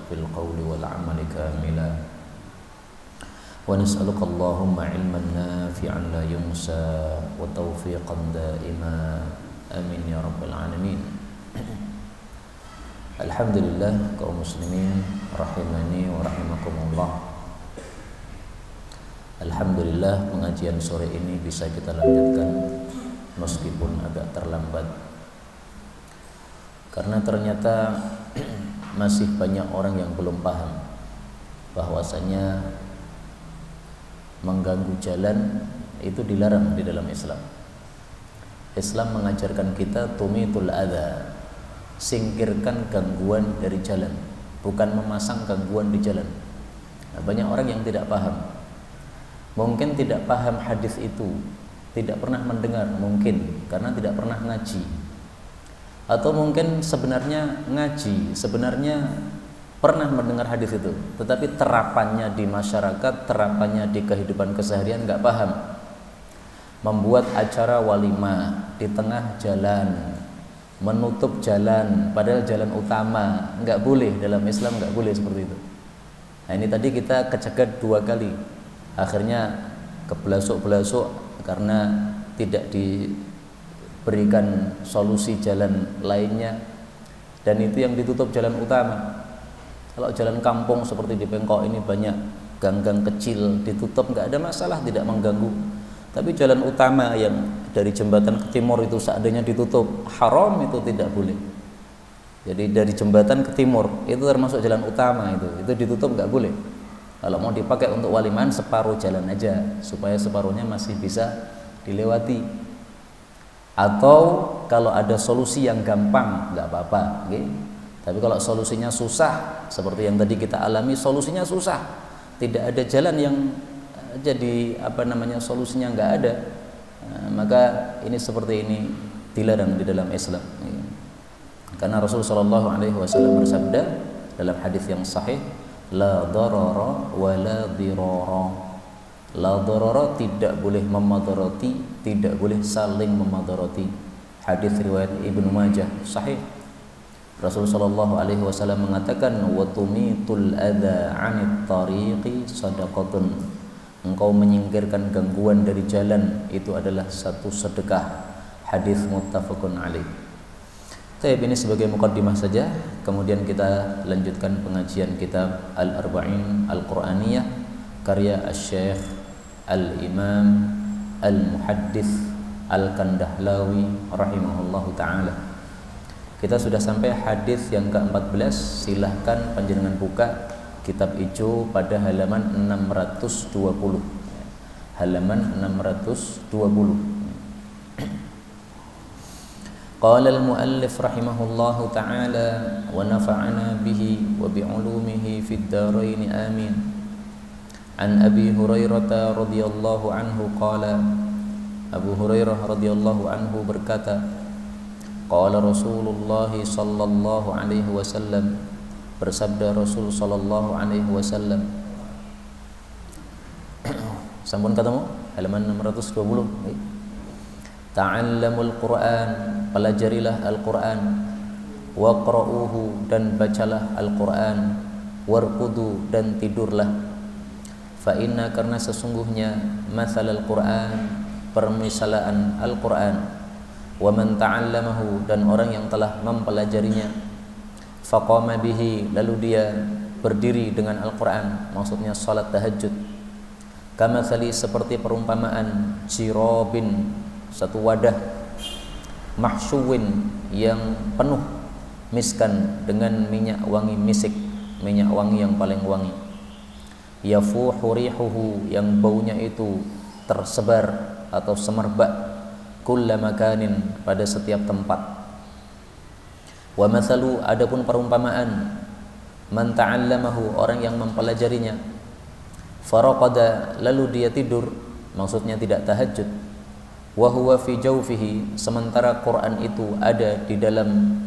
في القول والعمل كاملا ونسألك اللهم علما نافعا لا ينسى وتوفيقا دائما آمين يا رب العالمين. Alhamdulillah kaum muslimin rahimani wa rahimakumullah. Alhamdulillah pengajian sore ini bisa kita lanjutkan meskipun agak terlambat, karena ternyata masih banyak orang yang belum paham bahwasanya mengganggu jalan itu dilarang di dalam Islam. Islam mengajarkan kita tumitul adza, singkirkan gangguan dari jalan, bukan memasang gangguan di jalan. Nah, banyak orang yang tidak paham, mungkin tidak paham hadis itu, tidak pernah mendengar, mungkin karena tidak pernah ngaji, atau mungkin sebenarnya ngaji, sebenarnya pernah mendengar hadis itu, tetapi terapannya di masyarakat, terapannya di kehidupan keseharian nggak paham. Membuat acara walimah di tengah jalan, menutup jalan padahal jalan utama, nggak boleh, dalam Islam nggak boleh seperti itu. Nah, ini tadi kita kecegat 2 kali, akhirnya kebelasuk-belasuk karena tidak diberikan solusi jalan lainnya, dan itu yang ditutup jalan utama. Kalau jalan kampung seperti di Bengkok ini banyak gang-gang kecil ditutup, nggak ada masalah, tidak mengganggu. Tapi jalan utama yang dari jembatan ke timur itu seandainya ditutup, haram, itu tidak boleh. Jadi dari jembatan ke timur itu termasuk jalan utama, itu ditutup, nggak boleh. Kalau mau dipakai untuk waliman, separuh jalan aja supaya separuhnya masih bisa dilewati. Atau kalau ada solusi yang gampang nggak apa-apa, okay? Tapi kalau solusinya susah seperti yang tadi kita alami, solusinya susah, tidak ada jalan yang jadi solusinya nggak ada, maka ini seperti ini dilarang di dalam Islam. Karena Rasulullah SAW bersabda dalam hadis yang sahih, la darara wa la dirara. La darara, tidak boleh memadarati, tidak boleh saling memadarati. Hadis riwayat Ibnu Majah sahih. Rasulullah SAW mengatakan, wa tumitul adza 'anit tariqi sadaqatun. Engkau menyingkirkan gangguan dari jalan, itu adalah satu sedekah. Hadis muttafaqun alaih. Ini sebagai muqaddimah saja, kemudian kita lanjutkan pengajian kitab Al-Arba'in Al-Qur'aniyah karya Asy-Syaikh Al-Imam Al-Muhaddits Al-Kandahlawi rahimahullahu taala. Kita sudah sampai hadis yang ke-14. Silahkan panjenengan buka kitab hijau pada halaman 620. Halaman 620. Qala al-muallif rahimahullahu ta'ala wa nafa'ana bihi wa bi'ulumihi fid dharain amin. An Abi Hurairah radhiyallahu anhu qala, Abu Hurairah radhiyallahu anhu berkata, qala Rasulullah sallallahu alaihi wasallam, bersabda Rasul sallallahu alaihi wasallam. Sampun ketemu halaman 620. Ta'allamul Qur'an, pelajarilah Al-Qur'an, waqra'uhu, dan bacalah Al-Qur'an, warqudu, dan tidurlah. Fa inna, karena sesungguhnya, mathal Al-Qur'an, permisalan Al-Qur'an, wa man ta'allamahu, dan orang yang telah mempelajarinya, faqama bihi, lalu dia berdiri dengan Al-Quran, maksudnya salat tahajud, kamathali, seperti perumpamaan, jirobin, satu wadah, mahsyuwin, yang penuh, miskan, dengan minyak wangi misik, minyak wangi yang paling wangi, yafuhu rihuhu, yang baunya itu tersebar atau semerbak, kulla makanin, pada setiap tempat. Wa mathalu, adapun perumpamaan, man ta'allamahu, orang yang mempelajarinya, faraqada, lalu dia tidur, maksudnya tidak tahajud, wa huwa fi jawfihi, sementara Quran itu ada di dalam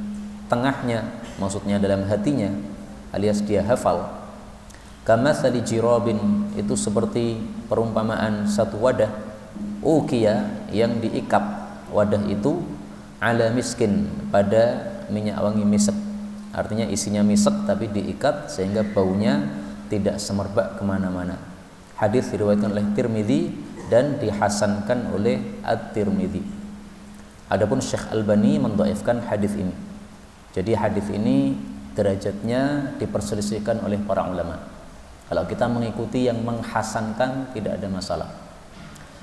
tengahnya, maksudnya dalam hatinya, alias dia hafal. Kamathali jirabin, itu seperti perumpamaan satu wadah, ukiya, yang diikap wadah itu, ala miskin, pada minyak wangi misek, artinya isinya misek tapi diikat sehingga baunya tidak semerbak kemana-mana. Hadis diriwayatkan oleh Tirmidzi dan dihasankan oleh At-Tirmidzi. Adapun Syekh Albani mendhaifkan hadis ini. Jadi hadis ini derajatnya diperselisihkan oleh para ulama. Kalau kita mengikuti yang menghasankan tidak ada masalah.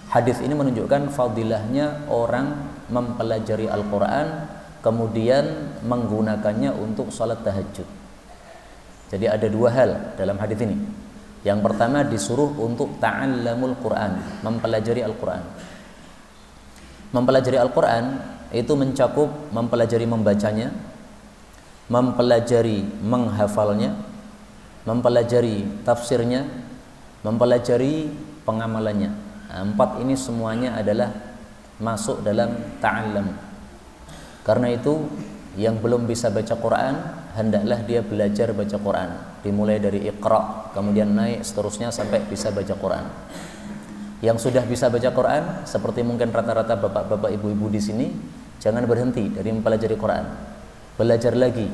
Hadis ini menunjukkan fadilahnya orang mempelajari Al-Quran kemudian menggunakannya untuk sholat tahajud. Jadi ada dua hal dalam hadis ini. Yang pertama disuruh untuk ta'allamul Quran, mempelajari Al-Quran. Mempelajari Al-Quran itu mencakup mempelajari membacanya, mempelajari menghafalnya, mempelajari tafsirnya, mempelajari pengamalannya. Nah, 4 ini semuanya adalah masuk dalam ta'allam. Karena itu yang belum bisa baca Quran hendaklah dia belajar baca Quran, dimulai dari Iqra, kemudian naik seterusnya sampai bisa baca Quran. Yang sudah bisa baca Quran, seperti mungkin rata-rata bapak-bapak ibu-ibu di sini, jangan berhenti dari mempelajari Quran. Belajar lagi,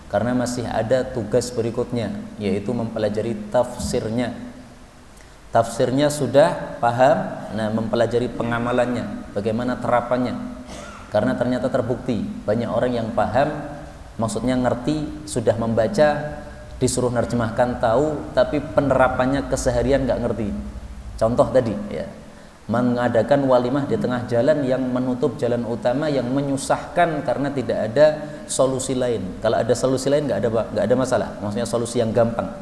karena masih ada tugas berikutnya, yaitu mempelajari tafsirnya. Tafsirnya sudah paham, nah mempelajari pengamalannya, bagaimana terapannya. Karena ternyata terbukti banyak orang yang paham, maksudnya ngerti, sudah membaca, disuruh nerjemahkan tahu, tapi penerapannya keseharian nggak ngerti. Contoh tadi, ya, mengadakan walimah di tengah jalan yang menutup jalan utama yang menyusahkan karena tidak ada solusi lain. Kalau ada solusi lain nggak ada masalah, maksudnya solusi yang gampang.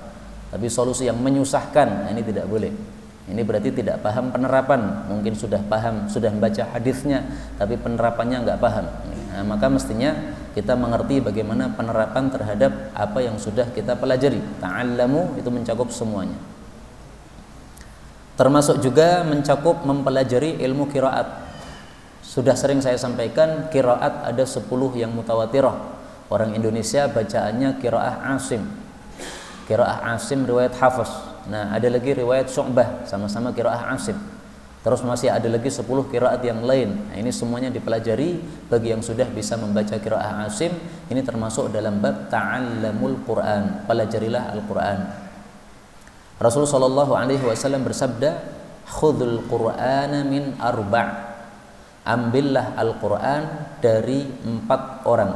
Tapi solusi yang menyusahkan, nah ini tidak boleh. Ini berarti tidak paham penerapan. Mungkin sudah paham, sudah membaca hadisnya, tapi penerapannya nggak paham. Nah, maka mestinya kita mengerti bagaimana penerapan terhadap apa yang sudah kita pelajari. Ta'allamu itu mencakup semuanya. Termasuk juga mencakup mempelajari ilmu qiraat. Sudah sering saya sampaikan, qiraat ada 10 yang mutawatirah. Orang Indonesia bacaannya qiraah Asim. Qiraah Asim riwayat Hafiz. Nah, ada lagi riwayat Syu'bah, sama-sama qiraah Asim. Terus masih ada lagi 10 qiraat yang lain. Nah, ini semuanya dipelajari bagi yang sudah bisa membaca qiraah Asim. Ini termasuk dalam bab ta'allamul Quran, pelajarilah Al-Quran. Rasulullah sallallahu alaihi wasallam bersabda, "Khudhul Qur'ana min arba'." Ambillah Al-Quran dari 4 orang.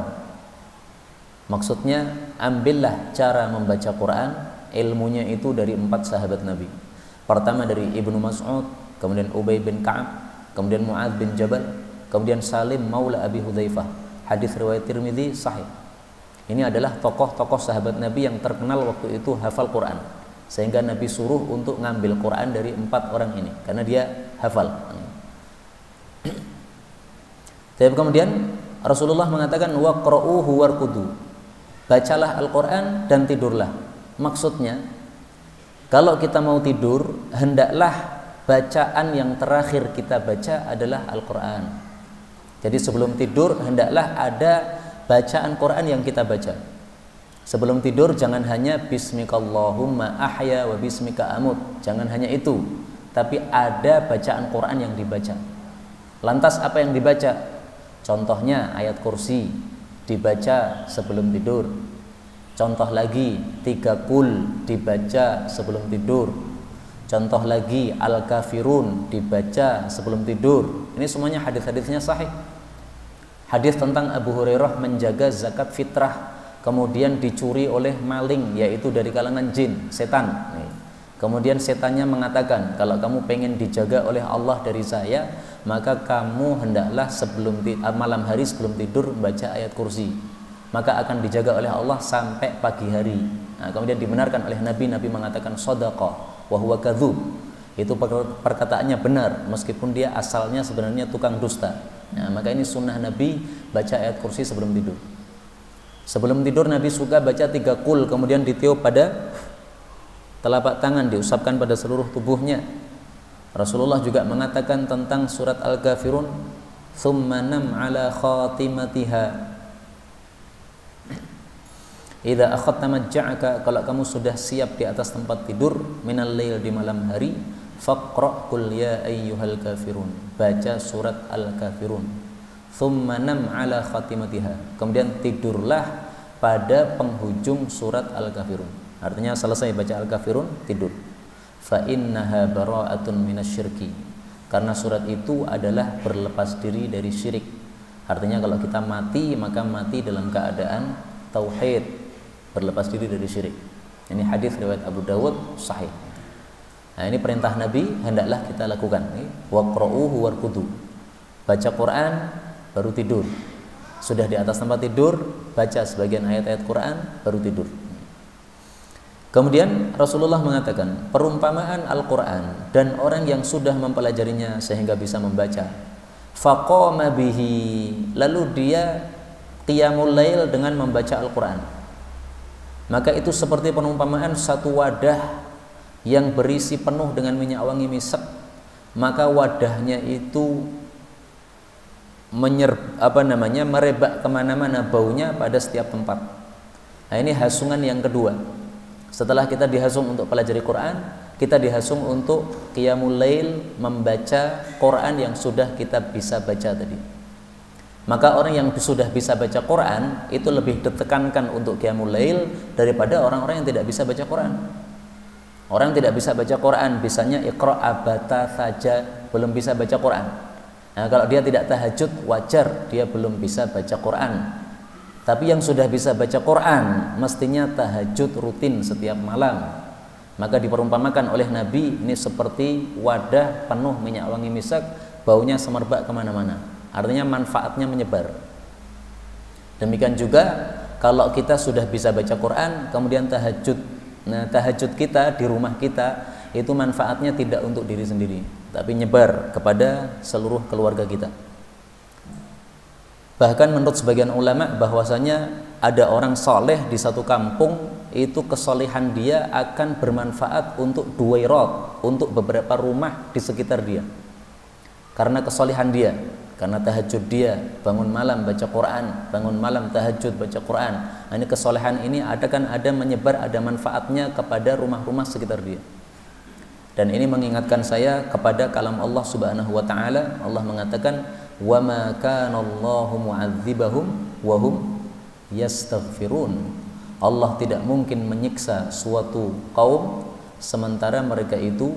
Maksudnya ambillah cara membaca Quran, ilmunya itu dari 4 sahabat Nabi. Pertama dari Ibnu Mas'ud, kemudian Ubay bin Ka'ab, kemudian Mu'adz bin Jabal, kemudian Salim maula Abi Hudzaifah. Hadis riwayat Tirmidzi sahih. Ini adalah tokoh-tokoh sahabat Nabi yang terkenal waktu itu hafal Quran. Sehingga Nabi suruh untuk ngambil Quran dari 4 orang ini karena dia hafal. Tapi kemudian Rasulullah mengatakan waqra'uhu warqudu. Bacalah Al-Quran dan tidurlah. Maksudnya, kalau kita mau tidur, hendaklah bacaan yang terakhir kita baca adalah Al-Quran. Jadi sebelum tidur, hendaklah ada bacaan Quran yang kita baca. Sebelum tidur, jangan hanya Bismikallahumma ahya wa bismika amut. Jangan hanya itu, tapi ada bacaan Quran yang dibaca. Lantas apa yang dibaca? Contohnya ayat kursi dibaca sebelum tidur. Contoh lagi 3 Qul dibaca sebelum tidur. Contoh lagi Al-Kafirun dibaca sebelum tidur. Ini semuanya hadis-hadisnya sahih. Hadis tentang Abu Hurairah menjaga zakat fitrah kemudian dicuri oleh maling, yaitu dari kalangan jin, setan. Kemudian setannya mengatakan, kalau kamu pengen dijaga oleh Allah dari saya, maka kamu hendaklah malam hari sebelum tidur baca ayat kursi, maka akan dijaga oleh Allah sampai pagi hari. Nah, kemudian dibenarkan oleh Nabi mengatakan shadaqa wa huwa kadzub. Itu perkataannya benar meskipun dia asalnya sebenarnya tukang dusta. Nah, maka ini sunnah Nabi baca ayat kursi sebelum tidur. Sebelum tidur Nabi suka baca 3 Qul, kemudian ditiup pada telapak tangan, diusapkan pada seluruh tubuhnya. Rasulullah juga mengatakan tentang surat Al-Kafirun, "Tsumma nam 'ala khatimatiha." Idza akhadta majja'aka, kalau kamu sudah siap di atas tempat tidur, minal lail, di malam hari, faqra' qul ya ayyuhal kafirun. Baca surat Al-Kafirun. Tsumma nam 'ala khatimatiha. Kemudian tidurlah pada penghujung surat Al-Kafirun. Artinya selesai baca Al-Kafirun tidur. Fa innaha bara'atun minasyirki. Karena surat itu adalah berlepas diri dari syirik. Artinya kalau kita mati maka mati dalam keadaan tauhid, berlepas diri dari syirik. Ini hadis riwayat Abu Dawud sahih. Nah, ini perintah Nabi, hendaklah kita lakukan. Waqra'uhu warqudu. Baca Quran baru tidur. Sudah di atas tempat tidur, baca sebagian ayat-ayat Quran baru tidur. Kemudian Rasulullah mengatakan, perumpamaan Al-Quran dan orang yang sudah mempelajarinya sehingga bisa membaca, faqama bihi, lalu dia qiyamul lail dengan membaca Al-Quran, maka itu seperti perumpamaan satu wadah yang berisi penuh dengan minyak wangi misek, maka wadahnya itu merebak kemana-mana baunya pada setiap tempat. Nah, ini hasungan yang kedua. Setelah kita dihasung untuk pelajari Quran, kita dihasung untuk qiyamul lail, membaca Quran yang sudah kita bisa baca tadi. Maka orang yang sudah bisa baca Quran itu lebih ditekankan untuk qiyamul lail daripada orang-orang yang tidak bisa baca Quran. Orang tidak bisa baca Quran, bisanya iqra abata saja, belum bisa baca Quran. Nah, kalau dia tidak tahajud, wajar dia belum bisa baca Quran. Tapi yang sudah bisa baca Quran mestinya tahajud rutin setiap malam. Maka diperumpamakan oleh Nabi ini seperti wadah penuh minyak wangi misek, baunya semerbak kemana-mana. Artinya manfaatnya menyebar. Demikian juga kalau kita sudah bisa baca Quran kemudian tahajud. Nah, tahajud kita di rumah kita itu manfaatnya tidak untuk diri sendiri, tapi nyebar kepada seluruh keluarga kita. Bahkan menurut sebagian ulama bahwasanya ada orang soleh di satu kampung, itu kesolehan dia akan bermanfaat untuk duwairat, untuk beberapa rumah di sekitar dia. Karena kesolehan dia, karena tahajud dia, bangun malam baca Quran, bangun malam tahajud baca Quran. Nah, ini kesolehan ini ada menyebar, ada manfaatnya kepada rumah-rumah sekitar dia. Dan ini mengingatkan saya kepada kalam Allah Subhanahu wa taala. Allah mengatakan, "Wa ma kana Allahu mu'adzibahum wa hum yastaghfirun." Allah tidak mungkin menyiksa suatu kaum sementara mereka itu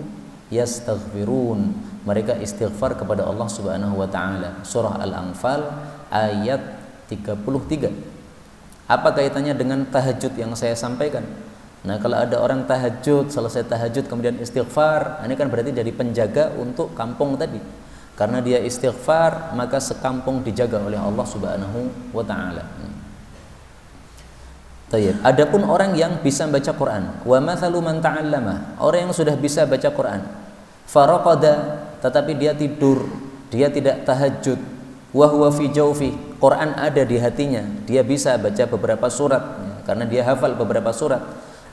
yastaghfirun, mereka istighfar kepada Allah Subhanahu wa taala. Surah Al-Anfal ayat 33. Apa kaitannya dengan tahajud yang saya sampaikan? Nah, kalau ada orang tahajud, selesai tahajud kemudian istighfar, ini kan berarti jadi penjaga untuk kampung tadi. Karena dia istighfar, maka sekampung dijaga oleh Allah Subhanahu wa taala. Tayyib. Adapun orang yang bisa baca Quran, wa mathalu man ta'allama, orang yang sudah bisa baca Quran, faraqada, tetapi dia tidur, dia tidak tahajud, wa huwa fi jawfi, Quran ada di hatinya, dia bisa baca beberapa surat karena dia hafal beberapa surat.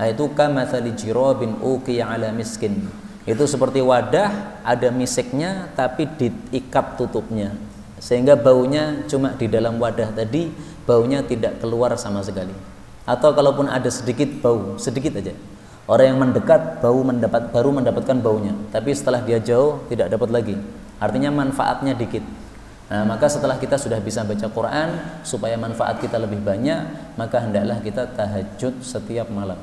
Nah, itu kamathali jirabin uqiya ala miskin. Itu seperti wadah ada misiknya tapi diikat tutupnya, sehingga baunya cuma di dalam wadah tadi, baunya tidak keluar sama sekali. Atau kalaupun ada sedikit bau, sedikit aja. Orang yang mendekat baru mendapatkan baunya, tapi setelah dia jauh tidak dapat lagi. Artinya manfaatnya dikit. Nah, maka setelah kita sudah bisa baca Quran, supaya manfaat kita lebih banyak, maka hendaklah kita tahajud setiap malam.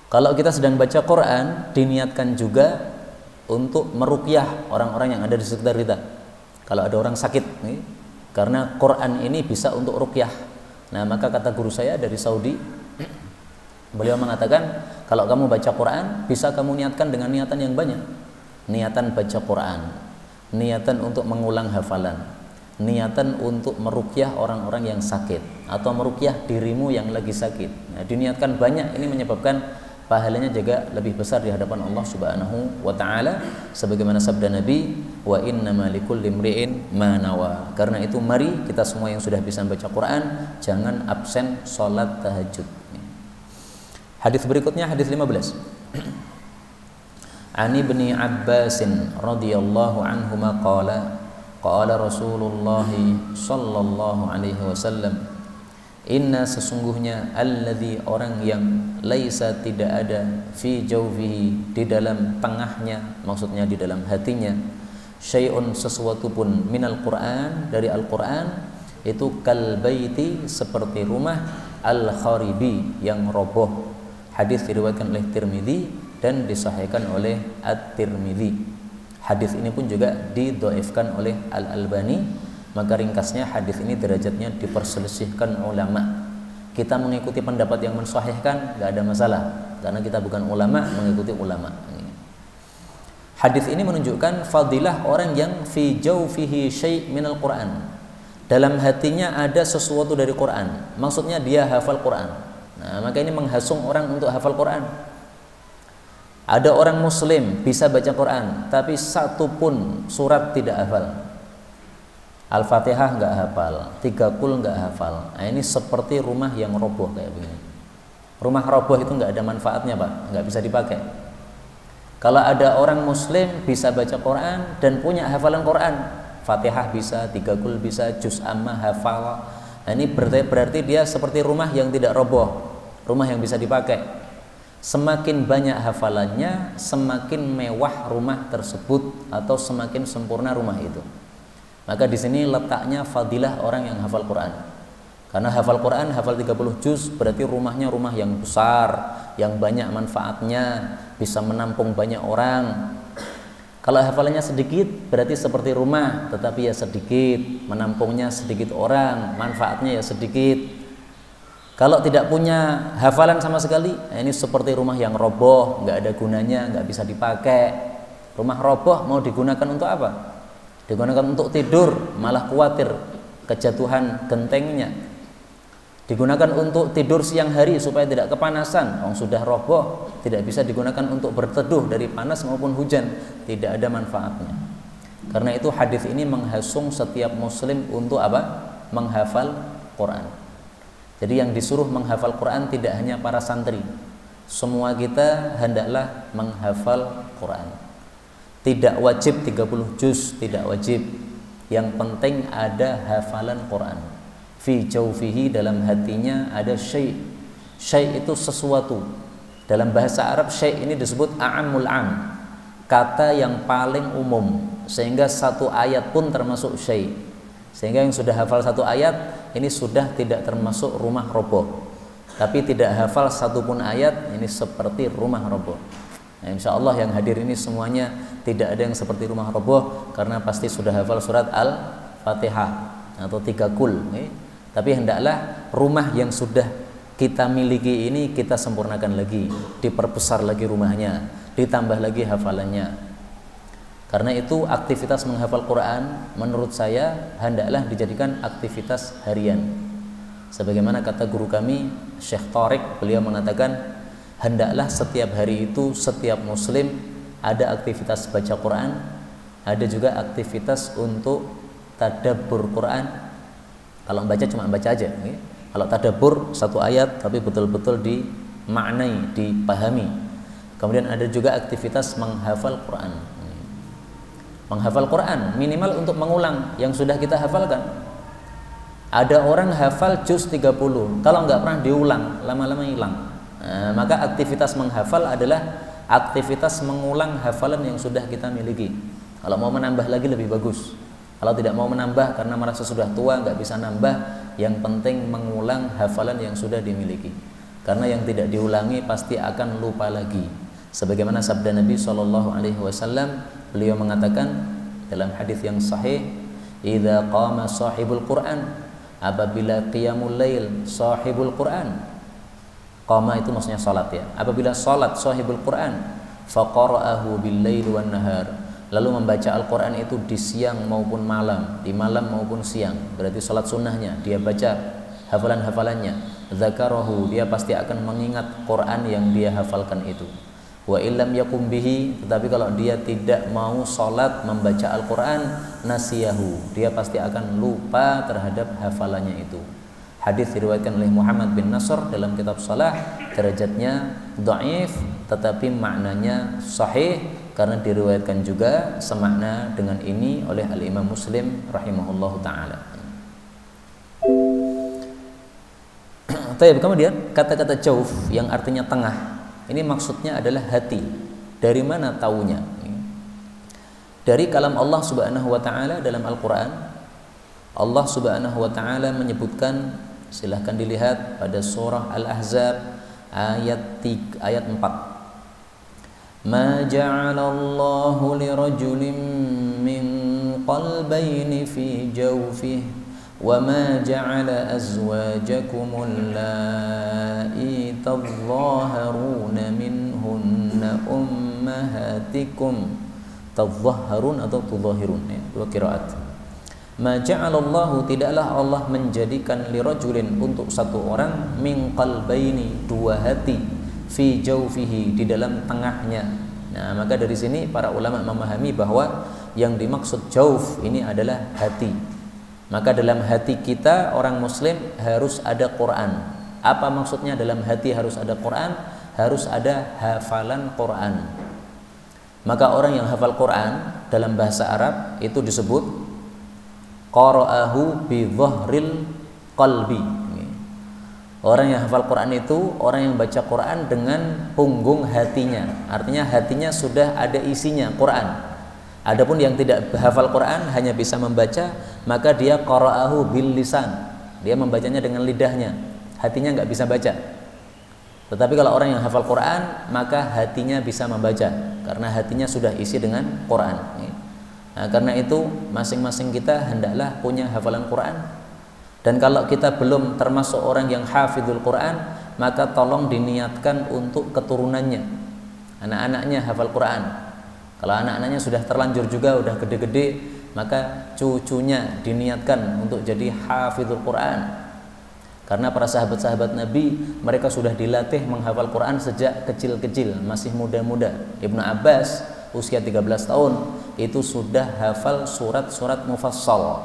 Kalau kita sedang baca Quran, diniatkan juga untuk meruqyah orang-orang yang ada di sekitar kita. Kalau ada orang sakit nih, karena Quran ini bisa untuk ruqyah. Nah, maka kata guru saya dari Saudi, beliau mengatakan, kalau kamu baca Quran, bisa kamu niatkan dengan niatan yang banyak. Niatan baca Quran, niatan untuk mengulang hafalan, niatan untuk meruqyah orang-orang yang sakit, atau meruqyah dirimu yang lagi sakit. Nah, diniatkan banyak, ini menyebabkan pahalanya juga lebih besar di hadapan Allah Subhanahu wa taala, sebagaimana sabda Nabi, wa innama likulli imri'in ma nawa. Karena itu mari kita semua yang sudah bisa baca Quran jangan absen salat tahajud. Hadis berikutnya hadis 15. An Ibni Abbas radhiyallahu anhuma qala qala Rasulullah sallallahu alaihi wasallam, inna sesungguhnya alladzi orang yang laisa tidak ada fi jawfihi di dalam tengahnya, maksudnya di dalam hatinya, syai'un sesuatu pun minal Quran dari Al-Quran, itu kal baiti seperti rumah Al-Kharibi, yang roboh. Hadis diriwayatkan oleh Tirmidzi dan disahihkan oleh At-Tirmidzi. Hadis ini pun juga didhaifkan oleh Al-Albani. Maka ringkasnya hadis ini derajatnya diperselisihkan ulama. Kita mengikuti pendapat yang mensahihkan nggak ada masalah, karena kita bukan ulama, mengikuti ulama. Hadis ini menunjukkan fadilah orang yang fi jawfihi syai' minal Quran. Dalam hatinya ada sesuatu dari Quran. Maksudnya dia hafal Quran. Nah, maka ini menghasung orang untuk hafal Quran. Ada orang muslim bisa baca Quran, tapi satu pun surat tidak hafal. Al-Fatihah nggak hafal, 3 Qul nggak hafal. Nah, ini seperti rumah yang roboh kayak begini. Rumah roboh itu nggak ada manfaatnya, Pak, nggak bisa dipakai. Kalau ada orang muslim bisa baca Quran dan punya hafalan Quran, Fatihah bisa, 3 Qul bisa, juz amma hafal. Nah, ini berarti dia seperti rumah yang tidak roboh, rumah yang bisa dipakai. Semakin banyak hafalannya, semakin mewah rumah tersebut atau semakin sempurna rumah itu. Maka di sini letaknya fadilah orang yang hafal Quran. Karena hafal Quran, hafal 30 juz, berarti rumahnya rumah yang besar, yang banyak manfaatnya, bisa menampung banyak orang. Kalau hafalannya sedikit, berarti seperti rumah, tetapi ya sedikit, menampungnya sedikit orang, manfaatnya ya sedikit. Kalau tidak punya hafalan sama sekali, nah ini seperti rumah yang roboh, nggak ada gunanya, nggak bisa dipakai. Rumah roboh mau digunakan untuk apa? Digunakan untuk tidur, malah khawatir kejatuhan gentengnya. Digunakan untuk tidur siang hari supaya tidak kepanasan. Sudah roboh, tidak bisa digunakan untuk berteduh dari panas maupun hujan, tidak ada manfaatnya. Karena itu hadis ini menghasung setiap muslim untuk apa? Menghafal Quran. Jadi yang disuruh menghafal Quran tidak hanya para santri. Semua kita hendaklah menghafal Quran. Tidak wajib 30 juz, tidak wajib. Yang penting ada hafalan Quran. Fi jawfihi, dalam hatinya ada syai'. Syai' itu sesuatu. Dalam bahasa Arab syai' ini disebut a'amul am, kata yang paling umum, sehingga satu ayat pun termasuk syai'. Sehingga yang sudah hafal satu ayat ini sudah tidak termasuk rumah roboh. Tapi tidak hafal satu pun ayat, ini seperti rumah roboh. Nah, insya Allah yang hadir ini semuanya tidak ada yang seperti rumah roboh, karena pasti sudah hafal surat Al-Fatihah atau 3 Qul. Tapi hendaklah rumah yang sudah kita miliki ini kita sempurnakan lagi, diperbesar lagi rumahnya, ditambah lagi hafalannya. Karena itu aktivitas menghafal Quran menurut saya hendaklah dijadikan aktivitas harian. Sebagaimana kata guru kami Syekh Tariq, beliau mengatakan hendaklah setiap hari itu setiap muslim ada aktivitas baca Quran, ada juga aktivitas untuk tadabbur Quran. Kalau baca cuma baca aja, kalau tadabbur satu ayat tapi betul-betul dimaknai, dipahami. Kemudian ada juga aktivitas menghafal Quran. Menghafal Quran minimal untuk mengulang yang sudah kita hafalkan. Ada orang hafal juz 30, kalau nggak pernah diulang lama-lama hilang. Nah, maka aktivitas menghafal adalah aktivitas mengulang hafalan yang sudah kita miliki. Kalau mau menambah lagi lebih bagus. Kalau tidak mau menambah karena merasa sudah tua nggak bisa nambah, yang penting mengulang hafalan yang sudah dimiliki. Karena yang tidak diulangi pasti akan lupa lagi. Sebagaimana sabda Nabi SAW, beliau mengatakan dalam hadis yang sahih, "Idza qama sahibul Quran", apabila qiyamul lail sahibul Quran. Qama itu maksudnya salat ya. Apabila salat sahibul Quran, faqara'ahu bil-lail wan nahar, lalu membaca Al-Quran itu di siang maupun malam, di malam maupun siang, berarti salat sunnahnya dia baca hafalan-hafalannya, dzakarahu, dia pasti akan mengingat Quran yang dia hafalkan itu. Wa illam yakum bihi, tetapi kalau dia tidak mau salat membaca Al-Quran, nasiyahu, dia pasti akan lupa terhadap hafalannya itu. Hadis diriwayatkan oleh Muhammad bin Nasr dalam kitab Shalah, derajatnya dhaif tetapi maknanya sahih karena diriwayatkan juga semakna dengan ini oleh Al-Imam Muslim rahimahullahu taala. Kemudian kata-kata jauf yang artinya tengah, ini maksudnya adalah hati. Dari mana taunya? Dari kalam Allah Subhanahu wa taala dalam Al-Qur'an. Allah Subhanahu wa taala menyebutkan Silahkan dilihat pada surah Al-Ahzab ayat 4. Ma ja'alallahu lirajulin min qalbayni fi jawfihi وَمَا جَعَلَ أَزْوَاجَكُمُ اللَّائِي تَظَاهَرُونَ مِنْهُنَّ أُمَّهَاتِكُمْ. Tadhahharun atau tudhahirun, dua qiraat. Ma ja'alallahu, tidaklah Allah menjadikan lirajulin, untuk satu orang, min qalbaini, dua hati, fi jawfihi, di dalam tengahnya. Nah, maka dari sini para ulama memahami bahwa yang dimaksud jawf ini adalah hati. Maka dalam hati kita orang muslim harus ada Quran. Apa maksudnya dalam hati harus ada Quran? Harus ada hafalan Quran. Maka orang yang hafal Quran dalam bahasa Arab itu disebut qara'ahu bi dhahril qalbi. Orang yang hafal Quran itu orang yang baca Quran dengan punggung hatinya. Artinya hatinya sudah ada isinya Quran. Adapun yang tidak hafal Quran hanya bisa membaca, maka dia qara'ahu bil lisan, dia membacanya dengan lidahnya, hatinya nggak bisa baca. Tetapi kalau orang yang hafal Quran, maka hatinya bisa membaca karena hatinya sudah isi dengan Quran. Nah, karena itu masing-masing kita hendaklah punya hafalan Quran. Dan kalau kita belum termasuk orang yang hafidhul Quran, maka tolong diniatkan untuk keturunannya, anak-anaknya hafal Quran. Kalau anak-anaknya sudah terlanjur juga, udah gede-gede, maka cucunya diniatkan untuk jadi hafizul Quran. Karena para sahabat-sahabat Nabi, mereka sudah dilatih menghafal Quran sejak kecil-kecil, masih muda-muda. Ibnu Abbas usia 13 tahun itu sudah hafal surat-surat mufassal.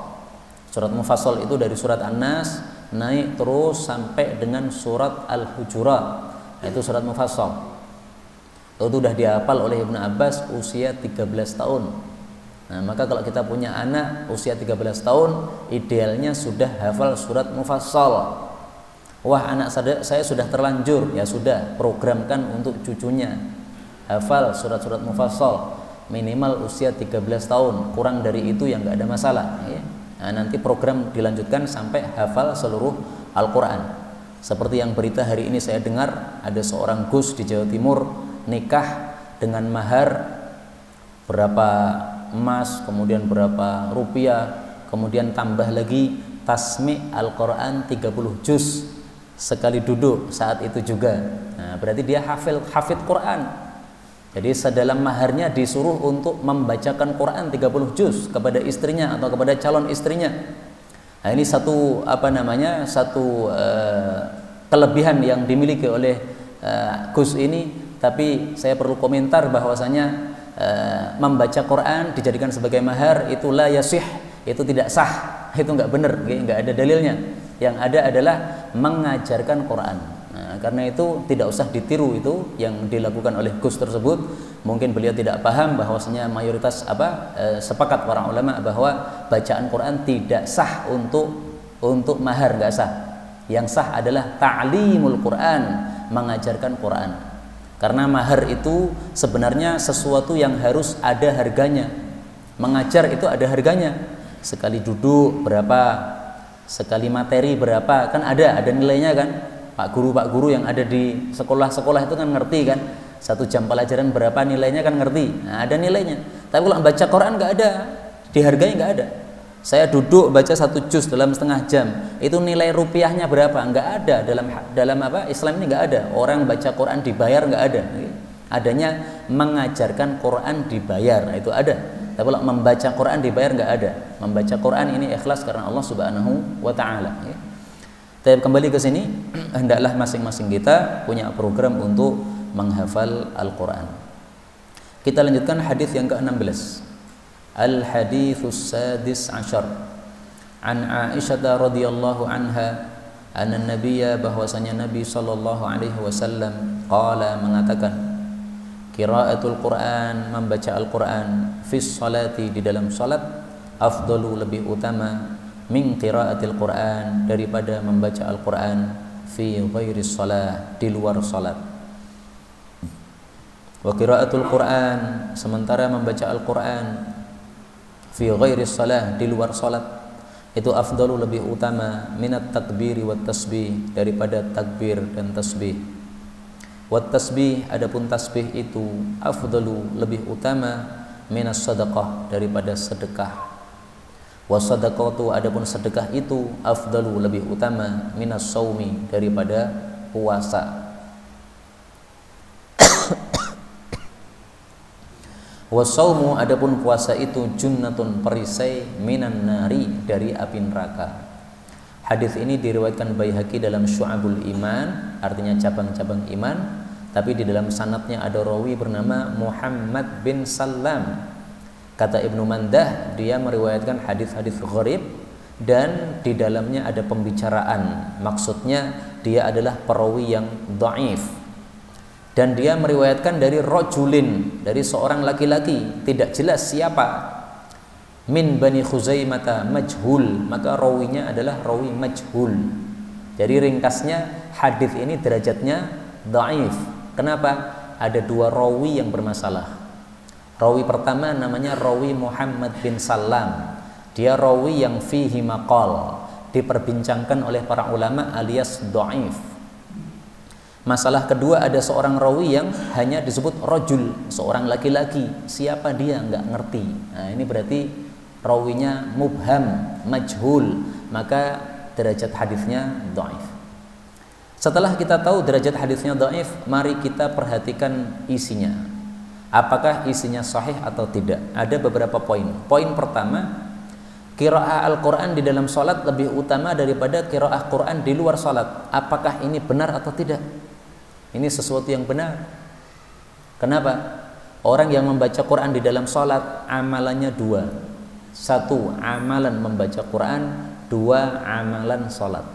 Surat mufassal itu dari surat An-Nas naik terus sampai dengan surat Al-Hujurat. Nah, itu surat mufassal. Itu sudah dihafal oleh Ibnu Abbas usia 13 tahun. Nah, maka kalau kita punya anak usia 13 tahun, idealnya sudah hafal surat mufassal. Wah, anak saya sudah terlanjur, ya sudah, programkan untuk cucunya hafal surat-surat mufassal minimal usia 13 tahun. Kurang dari itu yang nggak ada masalah, ya. Nah, nanti program dilanjutkan sampai hafal seluruh Al-Quran. Seperti yang berita hari ini saya dengar, ada seorang Gus di Jawa Timur nikah dengan mahar berapa emas, kemudian berapa rupiah, kemudian tambah lagi tasmi' Al-Quran 30 juz sekali duduk saat itu juga. Nah, berarti dia hafid Quran. Jadi sedalam maharnya disuruh untuk membacakan Quran 30 juz kepada istrinya atau kepada calon istrinya. Nah, ini satu kelebihan yang dimiliki oleh Gus ini. Tapi saya perlu komentar bahwasanya membaca Quran dijadikan sebagai mahar itu la yasih, itu tidak sah, itu nggak benar, nggak ada dalilnya. Yang ada adalah mengajarkan Quran. Nah, karena itu tidak usah ditiru itu yang dilakukan oleh Gus tersebut. Mungkin beliau tidak paham bahwasanya mayoritas sepakat para ulama bahwa bacaan Quran tidak sah untuk mahar, nggak sah. Yang sah adalah ta'limul Quran, mengajarkan Quran. Karena mahar itu sebenarnya sesuatu yang harus ada harganya. Mengajar itu ada harganya. Sekali duduk berapa, sekali materi berapa, kan ada nilainya kan. Pak guru yang ada di sekolah-sekolah itu kan ngerti kan. 1 jam pelajaran berapa nilainya kan ngerti. Nah, ada nilainya. Tapi kalau baca Quran nggak ada, dihargai nggak ada. Saya duduk baca 1 juz dalam setengah jam, itu nilai rupiahnya berapa? Nggak ada dalam Islam ini nggak ada. Orang baca Quran dibayar nggak ada. Adanya mengajarkan Quran dibayar, nah, itu ada. Tapi kalau membaca Quran dibayar nggak ada. Membaca Quran ini ikhlas karena Allah Subhanahu wa Ta'ala. Tapi kembali ke sini, hendaklah masing-masing kita punya program untuk menghafal Al-Quran. Kita lanjutkan hadis yang ke-16. Al-haditsus sadis ashar an Aisyah radhiyallahu anha anna nabiyya, bahwasanya Nabi sallallahu alaihi wasallam qala, mengatakan, qiraatul Quran, membaca Al-Quran, fis salati, di dalam salat, afdalu, lebih utama, min qiraatil Quran, daripada membaca Al-Quran, fi ghairis salah, di luar salat. Wa qiraatul Quran, sementara membaca Al-Quran, fi ghairis salah, di luar salat, itu afdalu lebih utama minat takbiri wat tasbih daripada takbir dan tasbih. Wat tasbih adapun tasbih itu afdalu lebih utama minas sadaqah daripada sedekah. Was sadaqatu adapun sedekah itu afdalu lebih utama minas saumi daripada puasa. Wasaumu adapun puasa itu junnatun perisai minan nari dari api neraka. Hadis ini diriwayatkan Baihaqi dalam Syu'abul Iman, artinya cabang-cabang iman, tapi di dalam sanadnya ada rawi bernama Muhammad bin Salam. Kata Ibnu Mandah, dia meriwayatkan hadis-hadis gharib dan di dalamnya ada pembicaraan. Maksudnya dia adalah perawi yang dhaif. Dan dia meriwayatkan dari rojulin, dari seorang laki-laki, tidak jelas siapa. Min Bani Khuzaimah majhul, maka rawinya adalah rawi majhul. Jadi ringkasnya hadis ini derajatnya dhaif. Kenapa? Ada dua rawi yang bermasalah. Rawi pertama namanya rawi Muhammad bin Salam. Dia rawi yang fihi maqal, diperbincangkan oleh para ulama alias dhaif. Masalah kedua, ada seorang rawi yang hanya disebut rojul, seorang laki-laki. Siapa dia? Nggak ngerti. Nah, ini berarti rawinya mubham, majhul, maka derajat hadisnya dhaif. Setelah kita tahu derajat hadisnya dhaif, mari kita perhatikan isinya. Apakah isinya sahih atau tidak? Ada beberapa poin. Poin pertama, qiraah Al-Quran di dalam sholat lebih utama daripada qiraah Quran di luar sholat. Apakah ini benar atau tidak? Ini sesuatu yang benar. Kenapa? Orang yang membaca Quran di dalam sholat amalannya dua. Satu, amalan membaca Quran. Dua, amalan sholat.